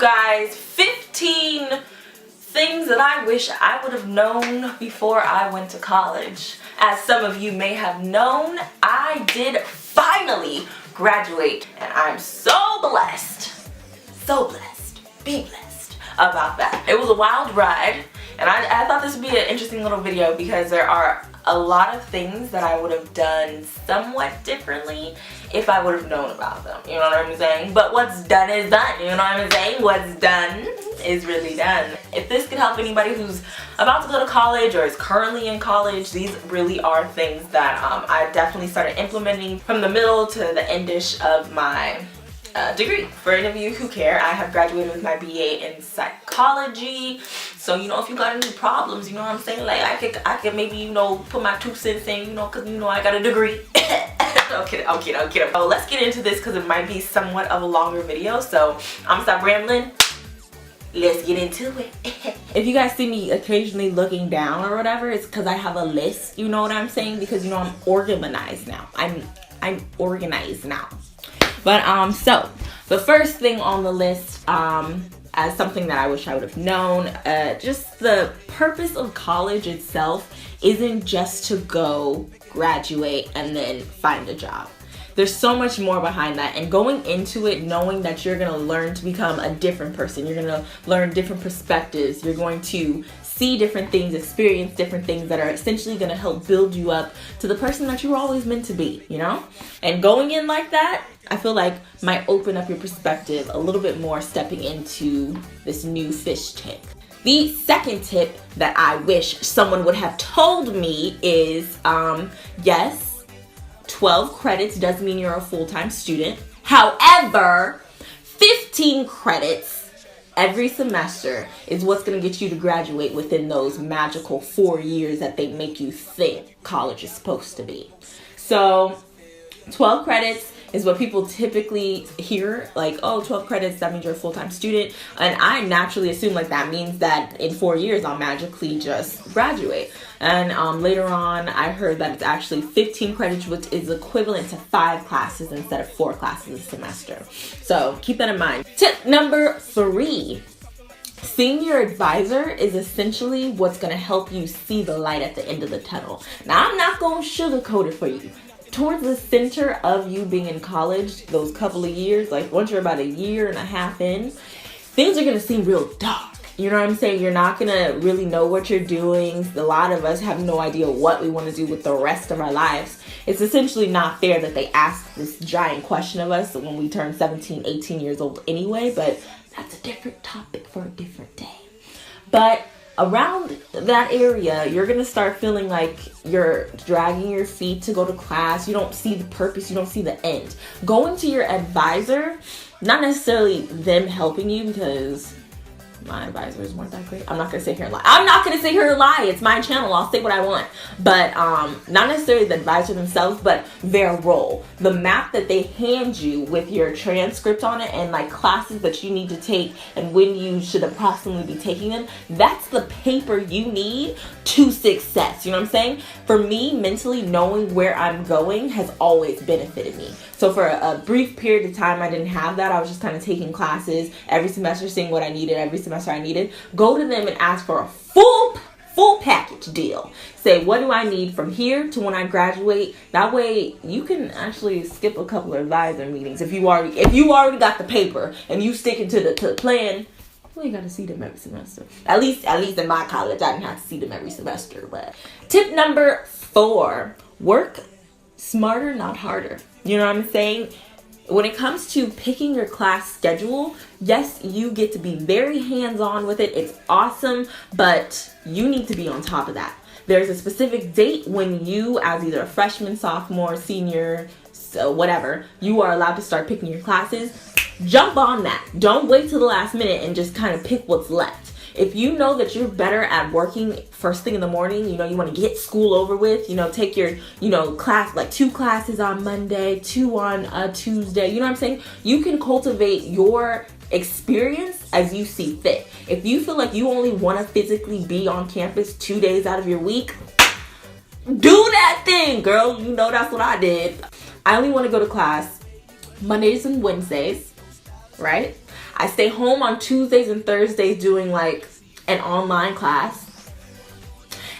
guys, 15 things that I wish I would have known before I went to college. As some of you may have known, I did finally graduate, and I'm so blessed, be blessed about that. It was a wild ride, and I thought this would be an interesting little video because there are a lot of things that I would have done somewhat differently if I would have known about them, you know what I'm saying? But what's done is done, you know what I'm saying? What's done is really done. If this could help anybody who's about to go to college or is currently in college, these really are things that I definitely started implementing from the middle to the endish of my degree. For any of you who care, I have graduated with my BA in psychology. So, you know, if you got any problems, you know what I'm saying? Like, I could maybe, you know, put my 2 cents in, you know, because, you know, I got a degree. I'm kidding. So let's get into this because it might be somewhat of a longer video. So I'm gonna stop rambling. Let's get into it. If you guys see me occasionally looking down or whatever, it's because I have a list, you know what I'm saying? Because, you know, I'm organized now. I'm organized now. But so the first thing on the list, as something that I wish I would have known, just the purpose of college itself isn't just to go graduate and then find a job. There's so much more behind that, and going into it knowing that you're gonna learn to become a different person, you're gonna learn different perspectives, you're going to see different things, experience different things that are essentially gonna help build you up to the person that you were always meant to be, you know? And going in like that, I feel like might open up your perspective a little bit more stepping into this new fish tank. The second tip that I wish someone would have told me is, yes, 12 credits does mean you're a full-time student. However, 15 credits every semester is what's going to get you to graduate within those magical 4 years that they make you think college is supposed to be. So 12 credits is what people typically hear, like, oh, 12 credits, that means you're a full-time student. And I naturally assume like that means that in 4 years I'll magically just graduate. And later on I heard that it's actually 15 credits, which is equivalent to 5 classes instead of 4 classes a semester. So keep that in mind. Tip number 3. Seeing your advisor is essentially what's going to help you see the light at the end of the tunnel. Now, I'm not going to sugarcoat it for you. Towards the center of you being in college, those couple of years, like once you're about 1.5 years in, things are going to seem real dark. You know what I'm saying? You're not going to really know what you're doing. A lot of us have no idea what we want to do with the rest of our lives. It's essentially not fair that they ask this giant question of us when we turn 17, 18 years old anyway, but that's a different topic for a different day. But around that area, you're going to start feeling like you're dragging your feet to go to class. You don't see the purpose. You don't see the end. Going to your advisor, not necessarily them helping you, because my advisors weren't that great. I'm not going to sit here and lie. It's my channel. I'll say what I want. But not necessarily the advisor themselves, but their role. The map that they hand you with your transcript on it and like classes that you need to take and when you should approximately be taking them, that's the paper you need to success. You know what I'm saying? For me, mentally knowing where I'm going has always benefited me. So for a brief period of time, I didn't have that. I was just kind of taking classes every semester, seeing what I needed every semester I needed. Go to them and ask for a full package deal. Say, what do I need from here to when I graduate? That way you can actually skip a couple of advisor meetings. If you already got the paper and you sticking to the plan, you ain't got to see them every semester. At least in my college, I didn't have to see them every semester. But tip number 4, work smarter, not harder. You know what I'm saying? When it comes to picking your class schedule, yes, you get to be very hands-on with it. It's awesome, but you need to be on top of that. There's a specific date when you, as either a freshman, sophomore, senior, so whatever, you are allowed to start picking your classes. Jump on that. Don't wait till the last minute and just kind of pick what's left. If you know that you're better at working first thing in the morning, you know, you want to get school over with, you know, take your, you know, class, like 2 classes on Monday, 2 on Tuesday, you know what I'm saying? You can cultivate your experience as you see fit. If you feel like you only want to physically be on campus 2 days out of your week, do that thing, girl. You know, that's what I did. I only want to go to class Mondays and Wednesdays, right? I stay home on Tuesdays and Thursdays doing like an online class.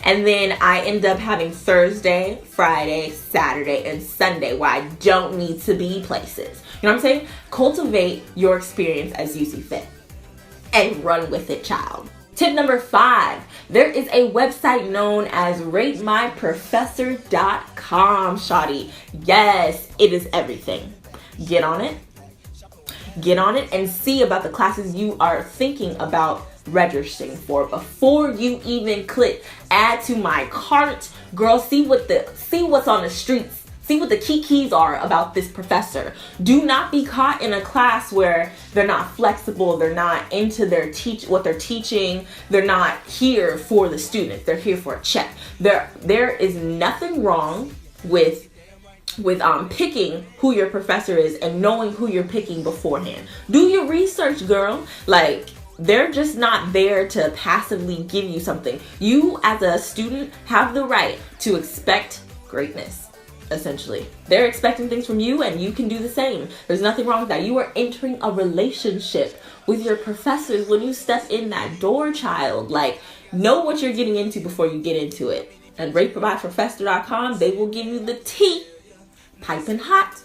And then I end up having Thursday, Friday, Saturday, and Sunday where I don't need to be places. You know what I'm saying? Cultivate your experience as you see fit. And run with it, child. Tip number 5. There is a website known as ratemyprofessor.com, shawty. Yes, it is everything. Get on it. Get on it and see about the classes you are thinking about registering for before you even click add to my cart. Girl, see what's on the streets. See what the keys are about this professor. Do not be caught in a class where they're not flexible, they're not into what they're teaching, they're not here for the students, they're here for a check. There is nothing wrong with picking who your professor is and knowing who you're picking beforehand. Do your research, girl. Like, they're just not there to passively give you something. You as a student have the right to expect greatness. Essentially, they're expecting things from you and you can do the same. There's nothing wrong with that. You are entering a relationship with your professors when you step in that door, child. Like, know what you're getting into before you get into it. And ratemyprofessor.com, they will give you the tea, piping hot.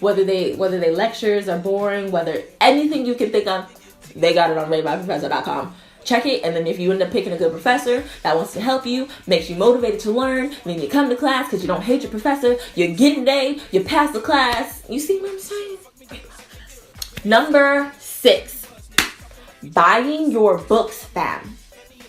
Whether they lectures are boring, whether anything you can think of, they got it on ratemyprofessor.com. Check it, and then if you end up picking a good professor that wants to help you, makes you motivated to learn, then you come to class because you don't hate your professor, you get an A, you pass the class. You see what I'm saying? Number 6, buying your books, fam.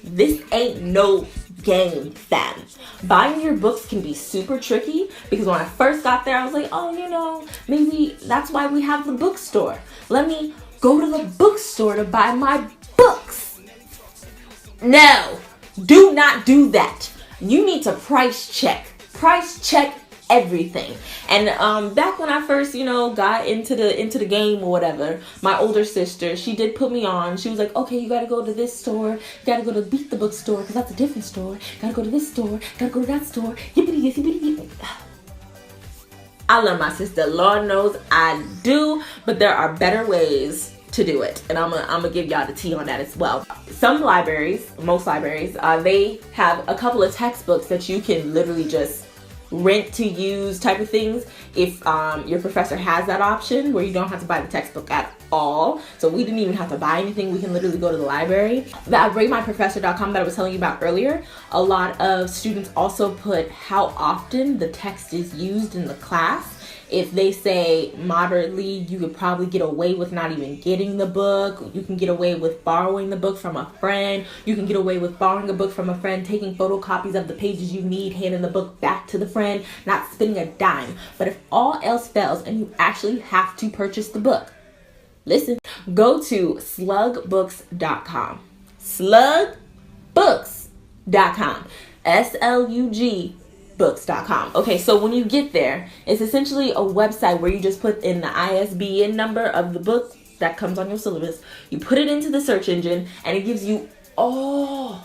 This ain't no game, fam. Buying your books can be super tricky because when I first got there, I was like, oh, maybe that's why we have the bookstore. Let me go to the bookstore to buy my books. No, do not do that. You need to price check everything. And back when I first, got into the game or whatever, my older sister, she did put me on. She was like, okay, you gotta go to this store, you gotta go to Beat the Book store because that's a different store. You gotta go to this store, gotta go to that store. Yippity yippity. I love my sister. Lord knows I do, but there are better ways to do it, and I'm gonna give y'all the tea on that as well. Some libraries, most libraries, they have a couple of textbooks that you can literally just rent to use type of things if your professor has that option where you don't have to buy the textbook at all. So we didn't even have to buy anything. We can literally go to the library. That ratemyprofessor.com that I was telling you about earlier, a lot of students also put how often the text is used in the class. If they say moderately, you could probably get away with not even getting the book. You can get away with borrowing the book from a friend. You can get away with borrowing a book from a friend, taking photocopies of the pages you need, handing the book back to the friend, not spending a dime. But if all else fails and you actually have to purchase the book, listen, go to SlugBooks.com. SlugBooks.com. SLUG books.com. Okay, so when you get there, it's essentially a website where you just put in the ISBN number of the book that comes on your syllabus. You put it into the search engine and it gives you all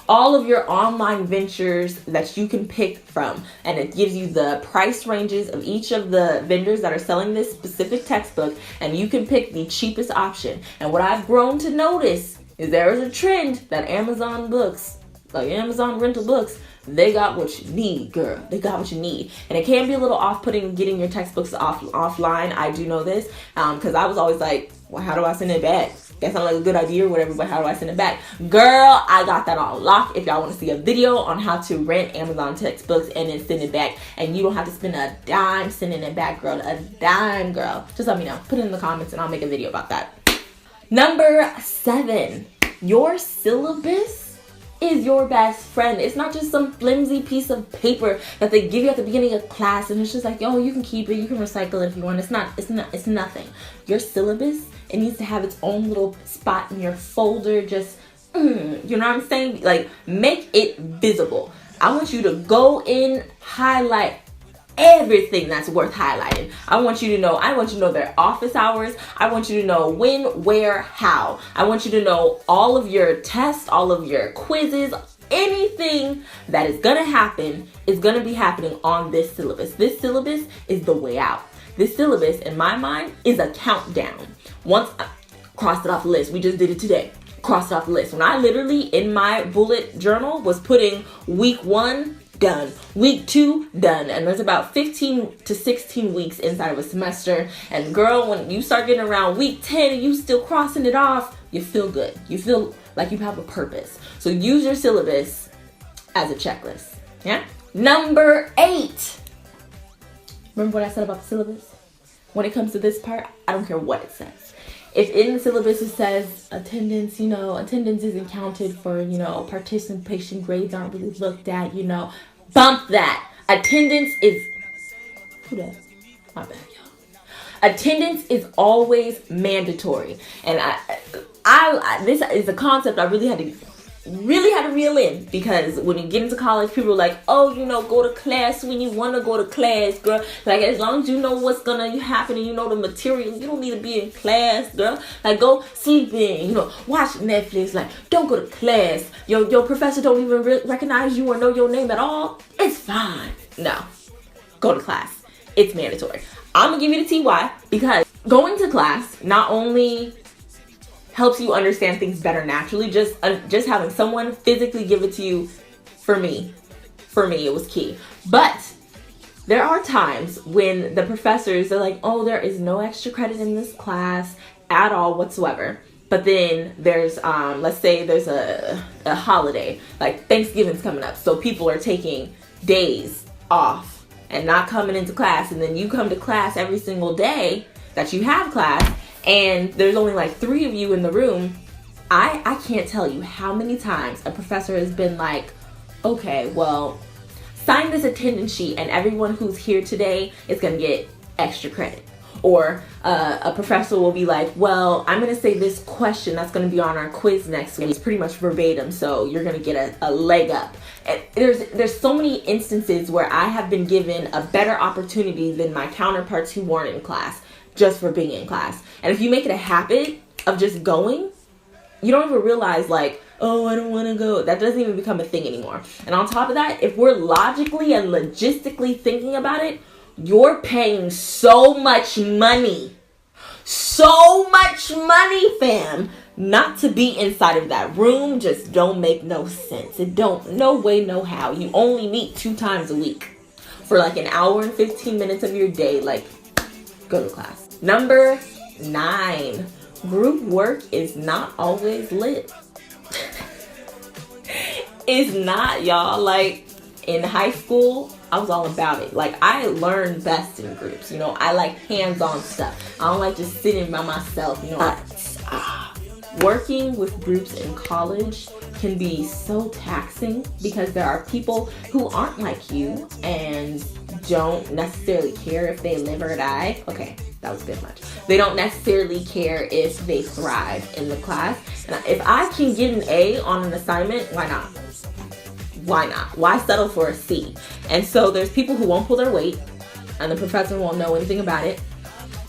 of your online ventures that you can pick from, and it gives you the price ranges of each of the vendors that are selling this specific textbook, and you can pick the cheapest option. And what I've grown to notice is there is a trend that Amazon books, like Amazon rental books, they got what you need, girl. They got what you need. And it can be a little off-putting getting your textbooks offline. I do know this because I was always like, well, how do I send it back? That sounds like a good idea or whatever, but how do I send it back? Girl, I got that on lock. If y'all want to see a video on how to rent Amazon textbooks and then send it back, and you don't have to spend a dime sending it back, girl. A dime, girl. Just let me know. Put it in the comments and I'll make a video about that. Number 7, your syllabus is your best friend. It's not just some flimsy piece of paper that they give you at the beginning of class and it's just like, yo, you can keep it, you can recycle it if you want. It's nothing. Your syllabus, it needs to have its own little spot in your folder. Just you know what I'm saying? Like, make it visible. I want you to go in, highlight everything that's worth highlighting. I want you to know their office hours. I want you to know when, where, how. I want you to know all of your tests, all of your quizzes. Anything that is gonna happen is gonna be happening on this syllabus. This syllabus is the way out. This syllabus, in my mind, is a countdown. cross it off the list. We just did it today. Cross it off the list. When I literally in my bullet journal was putting week 1 done, week 2 done, and there's about 15 to 16 weeks inside of a semester. And girl, when you start getting around week 10 and you still crossing it off, you feel good. You feel like you have a purpose. So use your syllabus as a checklist. Yeah. Number 8. Remember what I said about the syllabus? When it comes to this part, I don't care what it says. If in the syllabus it says attendance, attendance isn't counted for, participation grades aren't really looked at, bump that. Attendance is, who that? My bad, y'all. Attendance is always mandatory. And this is a concept I really had to reel in, because when you get into college, people are like, oh, go to class when you want to go to class, girl. Like, as long as you know what's gonna happen and you know the material, you don't need to be in class, girl. Like, go sleep in, watch Netflix. Like, don't go to class. Your professor don't even recognize you or know your name at all. It's fine. No, go to class. It's mandatory. I'm gonna give you the TY, because going to class not only helps you understand things better naturally, just having someone physically give it to you, for me it was key. But there are times when the professors are like, oh, there is no extra credit in this class at all whatsoever. But then there's let's say there's a holiday, like Thanksgiving's coming up, so people are taking days off and not coming into class, and then you come to class every single day that you have class, and there's only like 3 of you in the room. I can't tell you how many times a professor has been like, okay, well, sign this attendance sheet and everyone who's here today is going to get extra credit. Or a professor will be like, well, I'm going to say this question that's going to be on our quiz next week. It's pretty much verbatim, so you're going to get a leg up. And there's so many instances where I have been given a better opportunity than my counterparts who weren't in class, just for being in class. And if you make it a habit of just going, you don't even realize, like, oh, I don't want to go. That doesn't even become a thing anymore. And on top of that, if we're logically and logistically thinking about it, you're paying so much money, fam, not to be inside of that room. Just don't make no sense. It don't, no way, no how. You only meet 2 times a week for like an hour and 15 minutes of your day. Like, go to class. Number 9, group work is not always lit. It's not, y'all. Like, in high school, I was all about it. Like, I learned best in groups. I like hands-on stuff. I don't like just sitting by myself. Working with groups in college can be so taxing, because there are people who aren't like you and don't necessarily care if they live or die. Okay, that was a bit much. They don't necessarily care if they thrive in the class. And if I can get an A on an assignment, why not? Why not? Why settle for a C? And so there's people who won't pull their weight, and the professor won't know anything about it.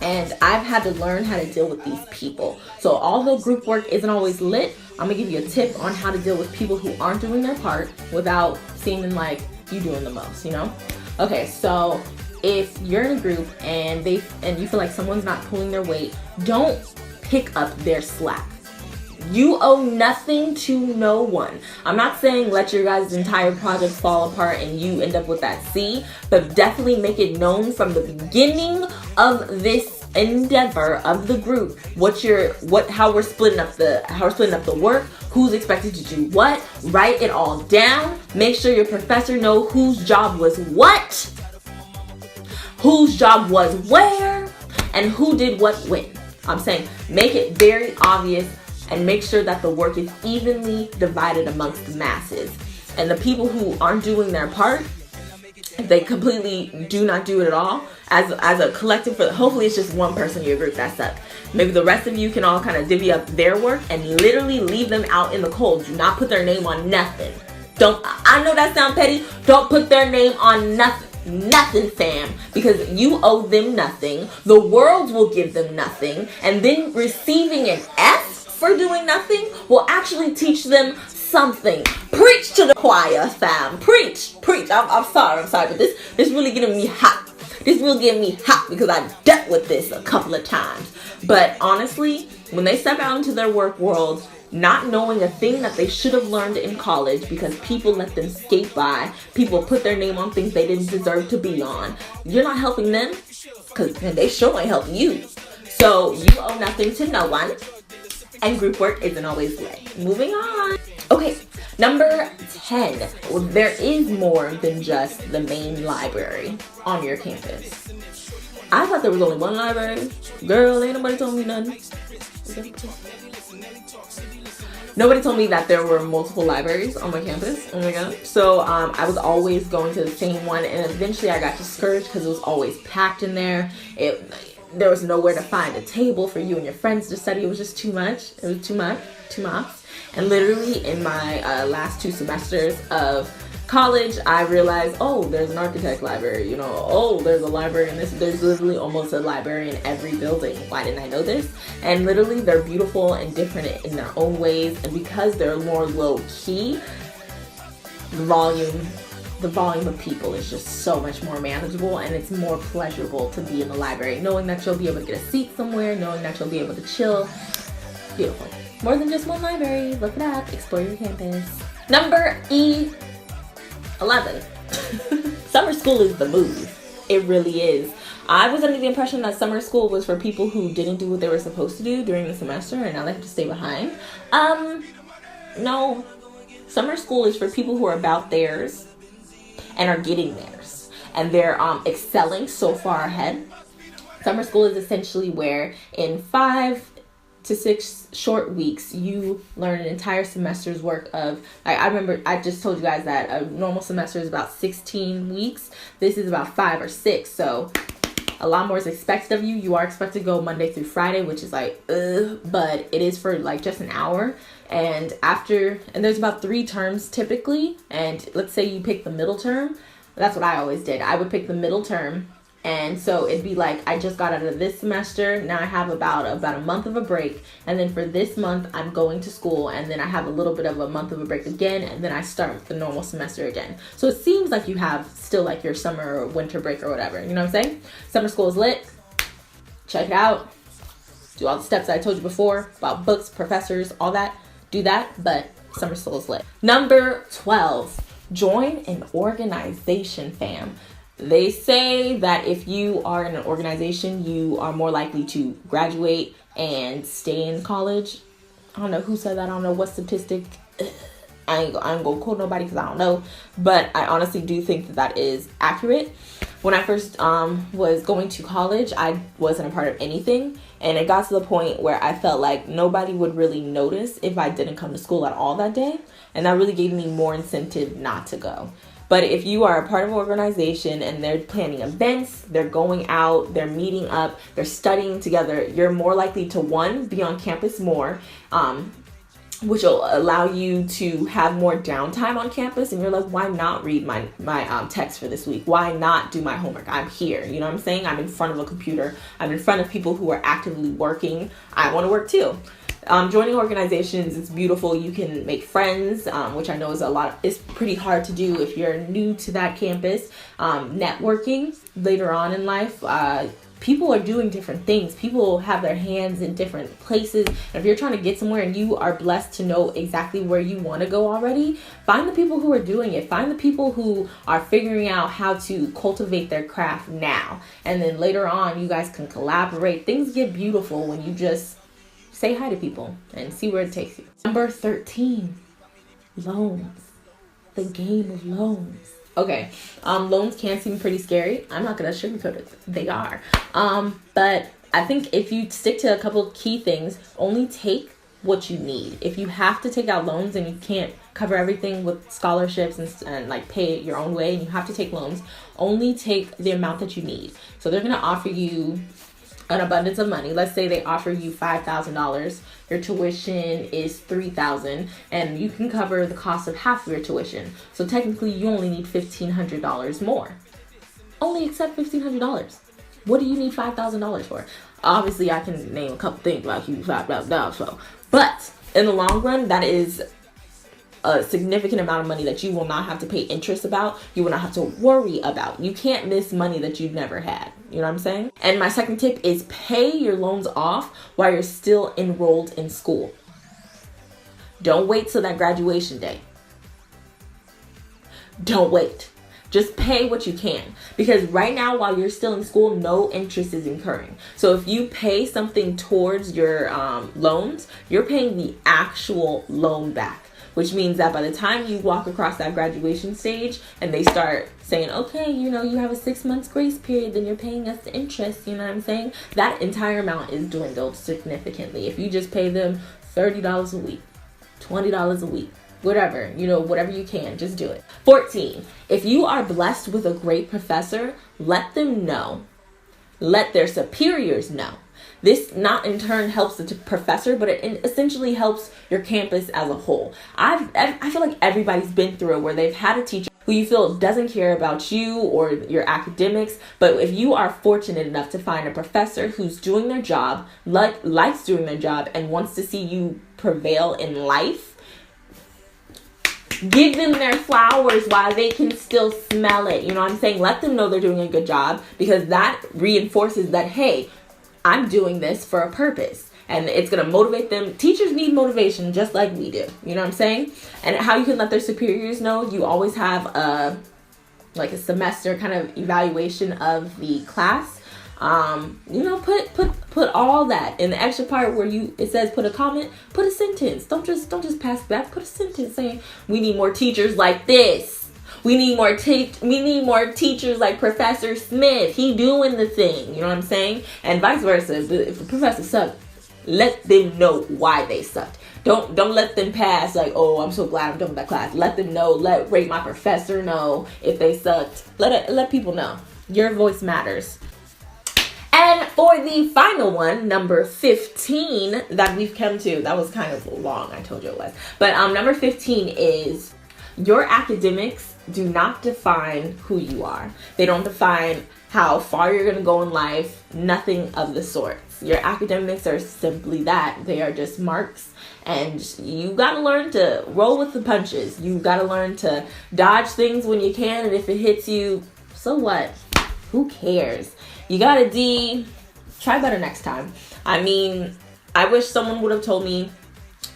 And I've had to learn how to deal with these people. So although group work isn't always lit, I'm gonna give you a tip on how to deal with people who aren't doing their part without seeming like you doing the most, Okay, so if you're in a group and you feel like someone's not pulling their weight, don't pick up their slack. You owe nothing to no one. I'm not saying let your guys' entire project fall apart and you end up with that C, but definitely make it known from the beginning of this endeavor of the group how we're splitting up the work, who's expected to do what. Write it all down. Make sure your professor knows whose job was what, whose job was where, and who did what when. I'm saying make it very obvious, and make sure that the work is evenly divided amongst the masses. And the people who aren't doing their part, if they completely do not do it at all, as a collective, hopefully it's just one person in your group that sucks. Maybe the rest of you can all kind of divvy up their work and literally leave them out in the cold. Do not put their name on nothing. I know that sounds petty. Don't put their name on nothing, fam, because you owe them nothing. The world will give them nothing, and then receiving an F for doing nothing will actually teach them something. Preach to the choir, fam. Preach. I'm sorry, but this really getting me hot. This really getting me hot because I dealt with this a couple of times. But honestly, when they step out into their work world, not knowing a thing that they should have learned in college because people let them skate by, people put their name on things they didn't deserve to be on. You're not helping them, because they sure ain't helping you. So you owe nothing to no one, and group work isn't always lit. Moving on. Okay, number 10. Well, there is more than just the main library on your campus. I thought there was only one library. Girl, ain't nobody told me nothing. Nobody told me that there were multiple libraries on my campus. Oh my god. So I was always going to the same one, and eventually I got discouraged because it was always packed in there. There was nowhere to find a table for you and your friends to study. It was just too much. It was too much. And literally in my last 2 semesters of college, I realized, oh, there's an architect library, oh, there's a library in this. There's literally almost a library in every building. Why didn't I know this? And literally they're beautiful and different in their own ways, and because they're more low-key, the volume of people is just so much more manageable, and it's more pleasurable to be in the library, knowing that you'll be able to get a seat somewhere, knowing that you'll be able to chill. Beautiful. More than just one library. Look it up. Explore your campus. Number 11. Summer school is the move. It really is. I was under the impression that summer school was for people who didn't do what they were supposed to do during the semester, and now they have to stay behind. No. Summer school is for people who are about theirs and are getting theirs, and they're excelling so far ahead. Summer school is essentially where in 5 to 6 short weeks you learn an entire semester's work of, I remember I just told you guys that a normal semester is about 16 weeks. This is about 5 or 6, so a lot more is expected of you. You are expected to go Monday through Friday, which is like but it is for like just an hour, and there's about 3 terms typically, and let's say you pick the middle term. That's what I always did. I would pick the middle term. And so it'd be like, I just got out of this semester. Now I have about a month of a break. And then for this month, I'm going to school. And then I have a little bit of a month of a break again. And then I start the normal semester again. So it seems like you have still like your summer or winter break or whatever. You know what I'm saying? Summer school is lit. Check it out. Do all the steps I told you before about books, professors, all that. Do that. But summer school is lit. Number 12. Join an organization, fam. They say that if you are in an organization, you are more likely to graduate and stay in college. I don't know who said that. I don't know what statistic. I ain't gonna quote nobody because I don't know. But I honestly do think that is accurate. When I first was going to college, I wasn't a part of anything. And it got to the point where I felt like nobody would really notice if I didn't come to school at all that day. And that really gave me more incentive not to go. But if you are a part of an organization and they're planning events, they're going out, they're meeting up, they're studying together, you're more likely to, 1, be on campus more, which will allow you to have more downtime on campus. And you're like, why not read my text for this week? Why not do my homework? I'm here. You know what I'm saying? I'm in front of a computer. I'm in front of people who are actively working. I want to work too. Joining organizations is beautiful. You can make friends, which I know is pretty hard to do if you're new to that campus. Networking later on in life, people are doing different things. People have their hands in different places. And if you're trying to get somewhere and you are blessed to know exactly where you want to go already, find the people who are doing it. Find the people who are figuring out how to cultivate their craft now. And then later on, you guys can collaborate. Things get beautiful when you just say hi to people and see where it takes you. Number 13, loans. The game of loans. Okay, loans can seem pretty scary. I'm not gonna sugarcoat it. They are. But I think if you stick to a couple of key things, only take what you need. If you have to take out loans and you can't cover everything with scholarships and like pay it your own way, and you have to take loans, only take the amount that you need. So they're gonna offer you an abundance of money. Let's say they offer you $5,000. Your tuition is $3,000, and you can cover the cost of half of your tuition. So technically, you only need $1,500 more. Only accept $1,500. What do you need $5,000 for? Obviously, I can name a couple things like you $5,000. So, but in the long run, that is a significant amount of money that you will not have to pay interest about, you will not have to worry about. You can't miss money that you've never had. You know what I'm saying? And my second tip is pay your loans off while you're still enrolled in school. Don't wait till that graduation day. Don't wait. Just pay what you can, because right now while you're still in school, no interest is incurring. So if you pay something towards your loans, you're paying the actual loan back, which means that by the time you walk across that graduation stage and they start saying, okay, you know, you have a 6 months grace period, then you're paying us the interest, you know what I'm saying? That entire amount is dwindled significantly. If you just pay them $30 a week, $20 a week, whatever, you know, whatever you can, just do it. 14, if you are blessed with a great professor, let them know. Let their superiors know. This not in turn helps the professor, but it essentially helps your campus as a whole. I feel like everybody's been through it where they've had a teacher who you feel doesn't care about you or your academics, but if you are fortunate enough to find a professor who's doing their job, likes doing their job, and wants to see you prevail in life, give them their flowers while they can still smell it. You know what I'm saying? Let them know they're doing a good job, because that reinforces that, hey, I'm doing this for a purpose. And it's going to motivate them. Teachers need motivation just like we do. You know what I'm saying? And how you can let their superiors know, you always have a semester kind of evaluation of the class. You know, put all that in the extra part where it says put a comment, put a sentence. Don't just pass back. Put a sentence saying we need more teachers like this. We need more teachers like Professor Smith. He doing the thing. You know what I'm saying? And vice versa. If the professor sucked, let them know why they sucked. Don't let them pass like, oh, I'm so glad I'm done with that class. Let them know. Rate my professor know if they sucked. Let people know. Your voice matters. And for the final one, number 15 that we've come to, that was kind of long, I told you it was. But number 15 is your academics do not define who you are. They don't define how far you're going to go in life, nothing of the sorts. Your academics are simply that. They are just marks, and you got to learn to roll with the punches. You got to learn to dodge things when you can, and if it hits you, so what? Who cares? You got a D, try better next time. I mean, I wish someone would have told me,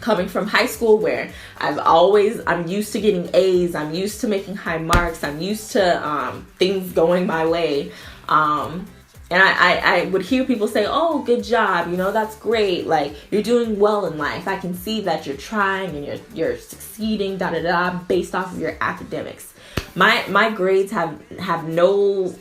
coming from high school where I'm used to getting A's, I'm used to making high marks, I'm used to things going my way. And I would hear people say, oh, good job, you know, that's great, like, you're doing well in life. I can see that you're trying and you're succeeding, based off of your academics. My grades have no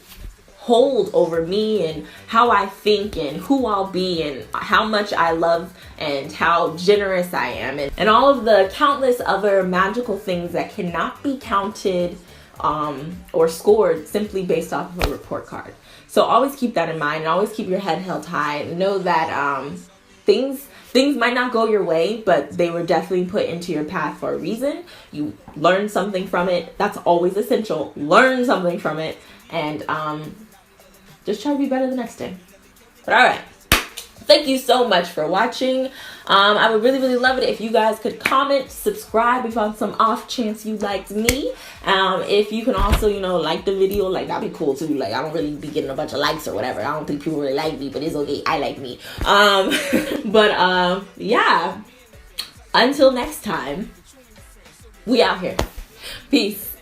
hold over me and how I think and who I'll be and how much I love and how generous I am and all of the countless other magical things that cannot be counted or scored simply based off of a report card. So always keep that in mind, and always keep your head held high, and know that things might not go your way, but they were definitely put into your path for a reason. You learn something from it. That's always essential. Learn something from it, and just try to be better the next day. But all right. Thank you so much for watching. I would really, really love it if you guys could comment, subscribe if on some off chance you liked me. If you can also, you know, like the video, like, that'd be cool too. Like, I don't really be getting a bunch of likes or whatever. I don't think people really like me, but it's okay. I like me. Yeah. Until next time, we out here. Peace.